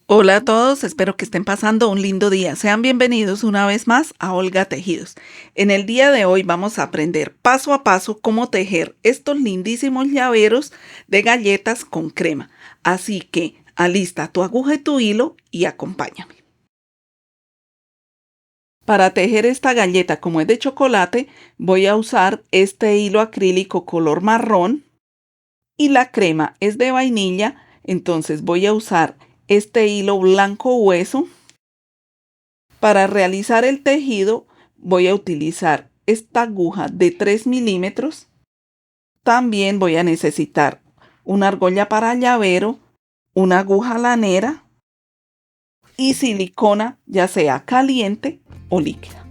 Hola a todos, espero que estén pasando un lindo día. Sean bienvenidos una vez más a Olga Tejidos. En el día de hoy vamos a aprender paso a paso cómo tejer estos lindísimos llaveros de galletas con crema. Así que alista tu aguja y tu hilo y acompáñame. Para tejer esta galleta como es de chocolate, voy a usar este hilo acrílico color marrón y la crema es de vainilla, entonces voy a usar este hilo blanco hueso. Para realizar el tejido voy a utilizar esta aguja de 3 milímetros. También voy a necesitar una argolla para llavero, una aguja lanera y silicona, ya sea caliente o líquida.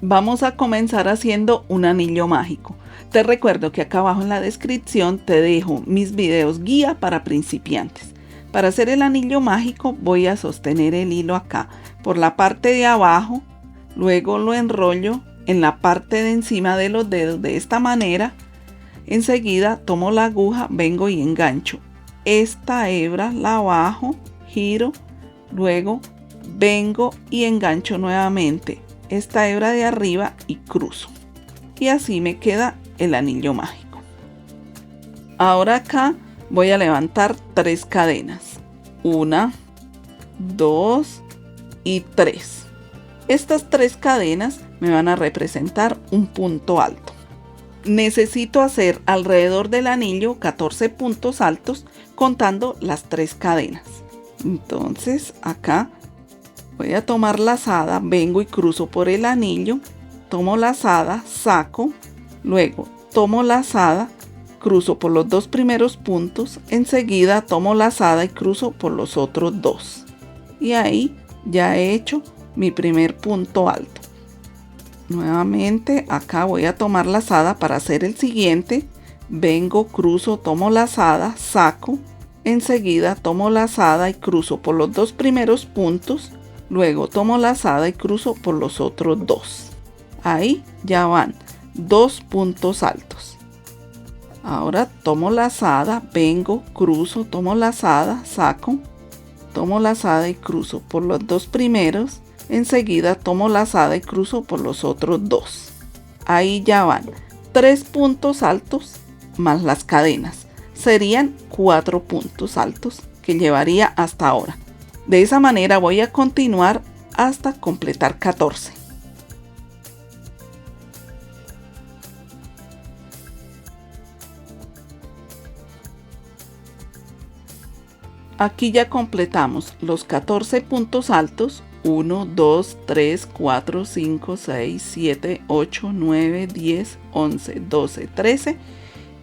Vamos a comenzar haciendo un anillo mágico. Te recuerdo que acá abajo en la descripción te dejo mis videos guía para principiantes. Para hacer el anillo mágico voy a sostener el hilo acá por la parte de abajo, luego lo enrollo en la parte de encima de los dedos de esta manera. Enseguida tomo la aguja, vengo y engancho esta hebra, la bajo, giro, luego vengo y engancho nuevamente esta hebra de arriba y cruzo. Y así me queda el anillo mágico. Ahora acá voy a levantar 3 cadenas. 1, 2 y 3. Estas 3 cadenas me van a representar un punto alto. Necesito hacer alrededor del anillo 14 puntos altos contando las 3 cadenas. Entonces acá voy a tomar lazada, vengo y cruzo por el anillo, tomo lazada, saco, luego tomo lazada, cruzo por los 2 primeros puntos, enseguida tomo lazada y cruzo por los otros 2. Y ahí ya he hecho mi primer punto alto. Nuevamente acá voy a tomar lazada para hacer el siguiente, vengo, cruzo, tomo lazada, saco, enseguida tomo lazada y cruzo por los 2 primeros puntos, luego tomo lazada y cruzo por los otros 2. Ahí ya van 2 puntos altos. Ahora tomo lazada, vengo, cruzo, tomo lazada, saco, tomo lazada y cruzo por los 2 primeros, enseguida tomo lazada y cruzo por los otros 2. Ahí ya van 3 puntos altos más las cadenas. Serían 4 puntos altos que llevaría hasta ahora. De esa manera voy a continuar hasta completar 14. Aquí ya completamos los 14 puntos altos. 1, 2, 3, 4, 5, 6, 7, 8, 9, 10, 11, 12, 13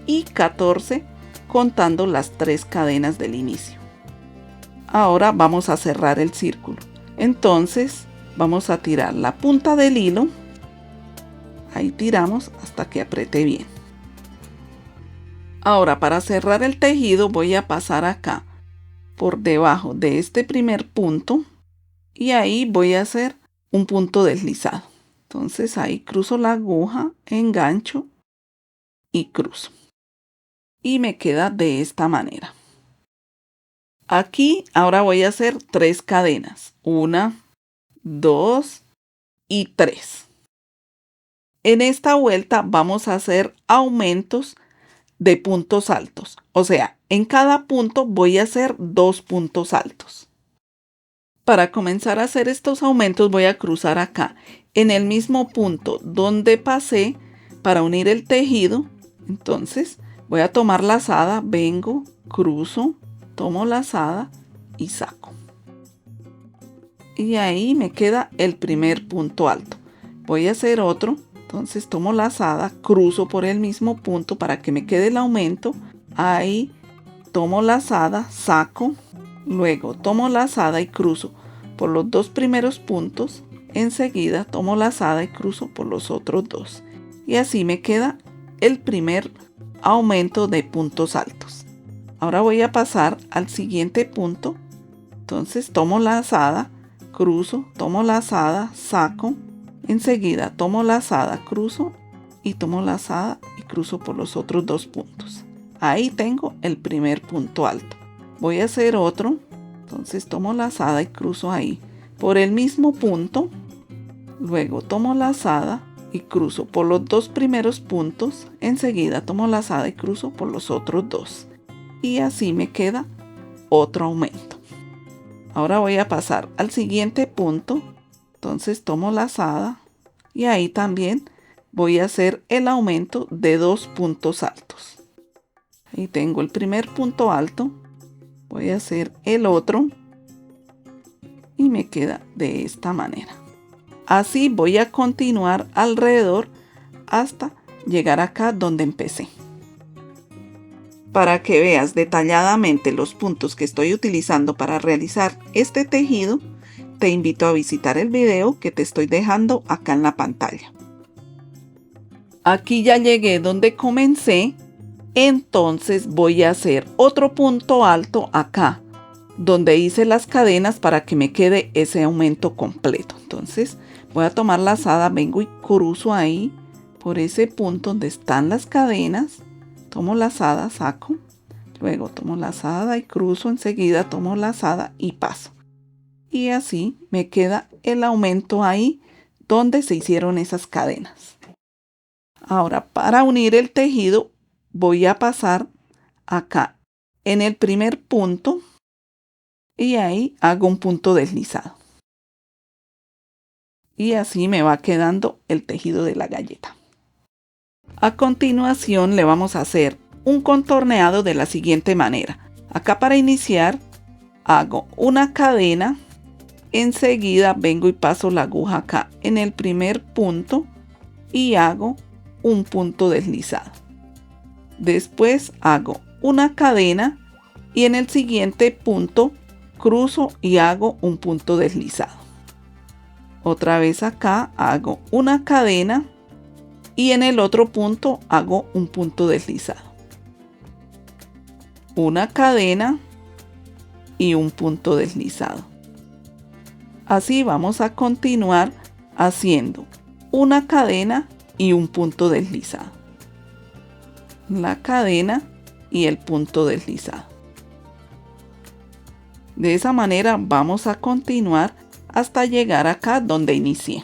y 14 contando las 3 cadenas del inicio. Ahora vamos a cerrar el círculo. Entonces vamos a tirar la punta del hilo. Ahí tiramos hasta que apriete bien. Ahora para cerrar el tejido voy a pasar acá por debajo de este primer punto y ahí voy a hacer un punto deslizado. Entonces ahí cruzo la aguja, engancho y cruzo. Y me queda de esta manera. Aquí ahora voy a hacer 3 cadenas. 1, 2 y 3. En esta vuelta vamos a hacer aumentos de puntos altos. O sea, en cada punto voy a hacer 2 puntos altos. Para comenzar a hacer estos aumentos voy a cruzar acá en el mismo punto donde pasé para unir el tejido. Entonces voy a tomar lazada, vengo, cruzo, tomo lazada y saco. Y ahí me queda el primer punto alto. Voy a hacer otro. Entonces tomo lazada, cruzo por el mismo punto para que me quede el aumento. Ahí tomo lazada, saco, luego tomo lazada y cruzo por los 2 primeros puntos. Enseguida tomo lazada y cruzo por los otros 2. Y así me queda el primer aumento de puntos altos. Ahora voy a pasar al siguiente punto. Entonces tomo lazada, cruzo, tomo lazada, saco. Enseguida tomo lazada, cruzo y tomo lazada y cruzo por los otros 2 puntos. Ahí tengo el primer punto alto. voy a hacer otro. Entonces tomo lazada y cruzo ahí por el mismo punto. Luego tomo lazada y cruzo por los dos primeros puntos. Enseguida tomo lazada y cruzo por los otros dos. Y así me queda otro aumento. Ahora voy a pasar al siguiente punto. Entonces tomo lazada y ahí también voy a hacer el aumento de 2 puntos altos. Ahí tengo el primer punto alto. Voy a hacer el otro y me queda de esta manera. Así voy a continuar alrededor hasta llegar acá donde empecé. Para que veas detalladamente los puntos que estoy utilizando para realizar este tejido, te invito a visitar el video que te estoy dejando acá en la pantalla. Aquí ya llegué donde comencé, entonces voy a hacer otro punto alto acá, donde hice las cadenas para que me quede ese aumento completo. Entonces voy a tomar lazada, vengo y cruzo ahí por ese punto donde están las cadenas. Tomo lazada, saco, luego tomo lazada y cruzo, enseguida tomo lazada y paso. Y así me queda el aumento ahí donde se hicieron esas cadenas. Ahora, para unir el tejido, voy a pasar acá en el primer punto y ahí hago un punto deslizado. Y así me va quedando el tejido de la galleta. A continuación le vamos a hacer un contorneado de la siguiente manera. Acá para iniciar hago una cadena, enseguida vengo y paso la aguja acá en el primer punto y hago un punto deslizado. Después hago una cadena y en el siguiente punto cruzo y hago un punto deslizado. Otra vez acá hago una cadena y en el otro punto hago un punto deslizado. Una cadena y un punto deslizado. Así vamos a continuar haciendo una cadena y un punto deslizado. La cadena y el punto deslizado. De esa manera vamos a continuar hasta llegar acá donde inicié.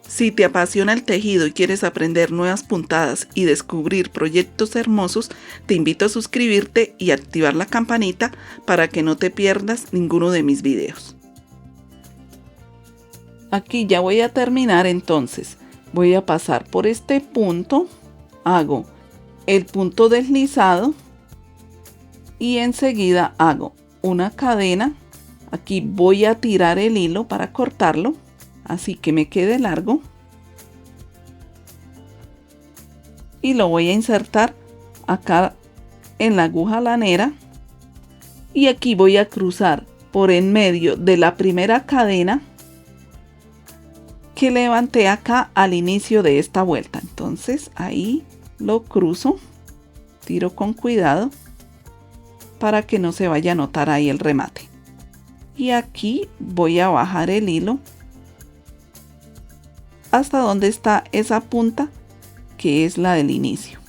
Si te apasiona el tejido y quieres aprender nuevas puntadas y descubrir proyectos hermosos, te invito a suscribirte y activar la campanita para que no te pierdas ninguno de mis videos. Aquí ya voy a terminar, entonces voy a pasar por este punto, hago el punto deslizado y enseguida hago una cadena. Aquí voy a tirar el hilo para cortarlo, así que me quede largo. Y lo voy a insertar acá en la aguja lanera. Y aquí voy a cruzar por en medio de la primera cadena que levanté acá al inicio de esta vuelta. Entonces ahí lo cruzo, tiro con cuidado para que no se vaya a notar ahí el remate. Y aquí voy a bajar el hilo hasta donde está esa punta que es la del inicio.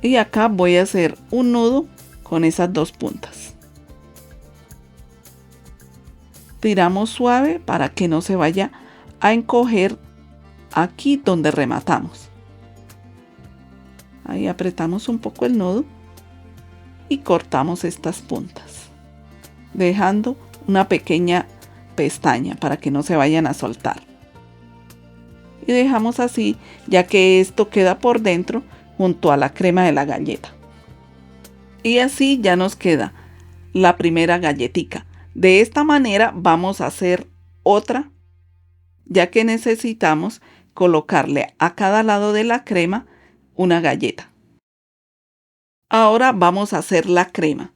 Y acá voy a hacer un nudo con esas dos puntas. Tiramos suave para que no se vaya a encoger aquí donde rematamos. Ahí apretamos un poco el nudo y cortamos estas puntas, dejando una pequeña pestaña para que no se vayan a soltar. Y dejamos así, ya que esto queda por dentro junto a la crema de la galleta. Y así ya nos queda la primera galletica. De esta manera vamos a hacer otra, ya que necesitamos colocarle a cada lado de la crema una galleta. Ahora vamos a hacer la crema.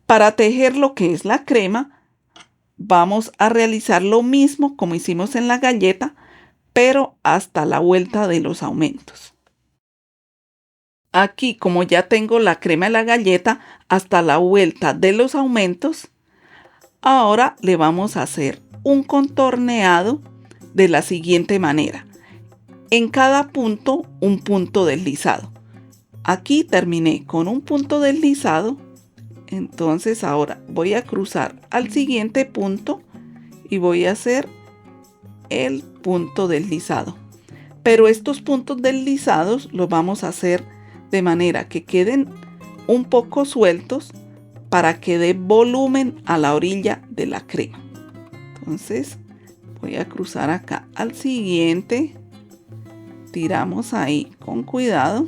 Para tejer lo que es la crema, vamos a realizar lo mismo como hicimos en la galleta, pero hasta la vuelta de los aumentos. Aquí, como ya tengo la crema de la galleta hasta la vuelta de los aumentos, ahora le vamos a hacer un contorneado de la siguiente manera. En cada punto, un punto deslizado. Aquí terminé con un punto deslizado, entonces ahora voy a cruzar al siguiente punto y voy a hacer el punto deslizado. Pero estos puntos deslizados los vamos a hacer de manera que queden un poco sueltos para que dé volumen a la orilla de la crema. Entonces voy a cruzar acá al siguiente, tiramos ahí con cuidado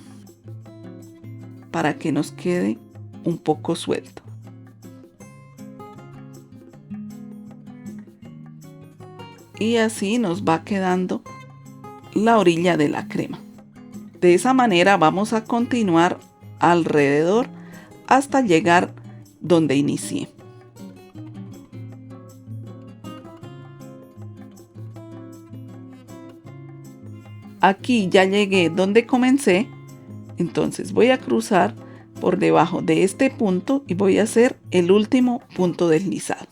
para que nos quede un poco suelto. Y así nos va quedando la orilla de la crema. De esa manera vamos a continuar alrededor hasta llegar donde inicié. Aquí ya llegué donde comencé, entonces voy a cruzar por debajo de este punto y voy a hacer el último punto deslizado.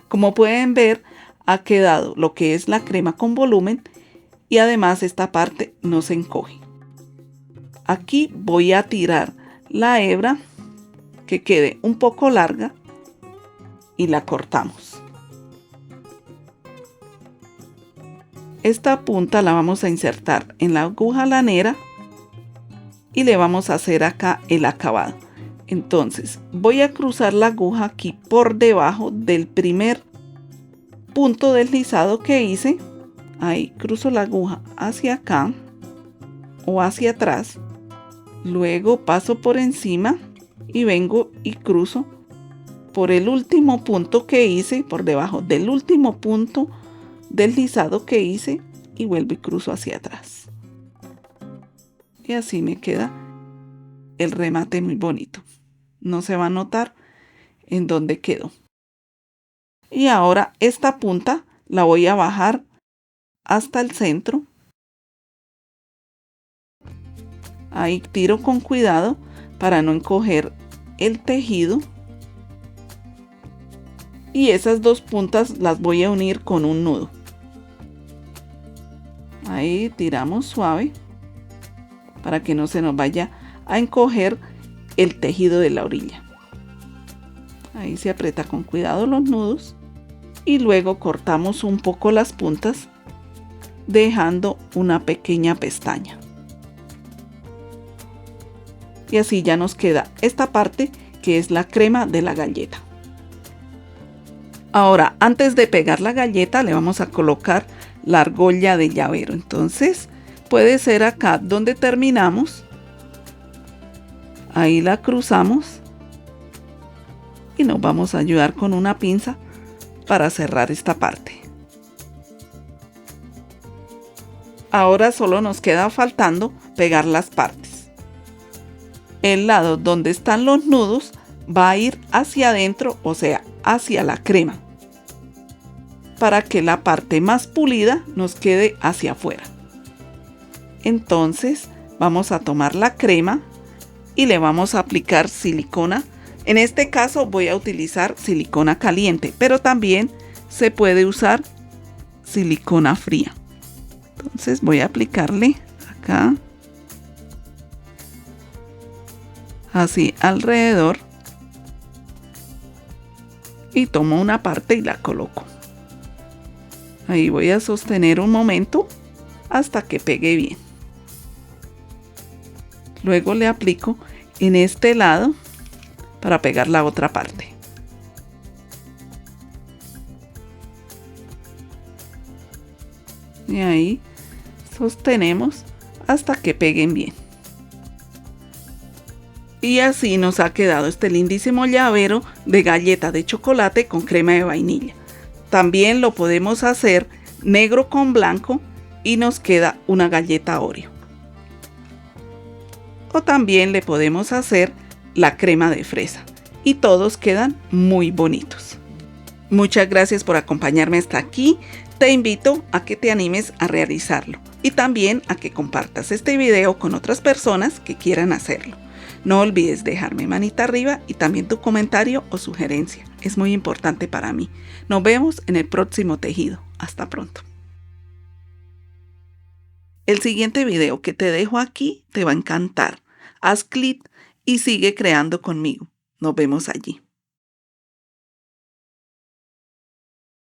Como pueden ver, ha quedado lo que es la crema con volumen y además esta parte no se encoge. Aquí voy a tirar la hebra que quede un poco larga y la cortamos. Esta punta la vamos a insertar en la aguja lanera y le vamos a hacer acá el acabado. Entonces voy a cruzar la aguja aquí por debajo del primer punto deslizado que hice. Ahí cruzo la aguja hacia acá o hacia atrás. Luego paso por encima y vengo y cruzo por el último punto que hice, por debajo del último punto deslizado que hice y vuelvo y cruzo hacia atrás. Y así me queda el remate muy bonito. No se va a notar en dónde quedó. Y ahora esta punta la voy a bajar hasta el centro. Ahí tiro con cuidado para no encoger el tejido. Y esas dos puntas las voy a unir con un nudo. Ahí tiramos suave para que no se nos vaya a encoger el tejido de la orilla. Ahí se aprieta con cuidado los nudos y luego cortamos un poco las puntas dejando una pequeña pestaña. Y así ya nos queda esta parte que es la crema de la galleta. Ahora, antes de pegar la galleta le vamos a colocar la argolla de llavero. Entonces puede ser acá donde terminamos. Ahí la cruzamos y nos vamos a ayudar con una pinza para cerrar esta parte. Ahora solo nos queda faltando pegar las partes. El lado donde están los nudos va a ir hacia adentro, o sea, hacia la crema, para que la parte más pulida nos quede hacia afuera. Entonces vamos a tomar la crema y le vamos a aplicar silicona. En este caso voy a utilizar silicona caliente, pero también se puede usar silicona fría. Entonces voy a aplicarle acá, así alrededor, y tomo una parte y la coloco. Ahí voy a sostener un momento hasta que pegue bien. Luego le aplico en este lado para pegar la otra parte. Y ahí sostenemos hasta que peguen bien. Y así nos ha quedado este lindísimo llavero de galleta de chocolate con crema de vainilla. También lo podemos hacer negro con blanco y nos queda una galleta Oreo. O también le podemos hacer la crema de fresa y todos quedan muy bonitos. Muchas gracias por acompañarme hasta aquí. Te invito a que te animes a realizarlo y también a que compartas este video con otras personas que quieran hacerlo. No olvides dejarme manita arriba y también tu comentario o sugerencia. Es muy importante para mí. Nos vemos en el próximo tejido. Hasta pronto. El siguiente video que te dejo aquí te va a encantar. Haz clic y sigue creando conmigo. Nos vemos allí.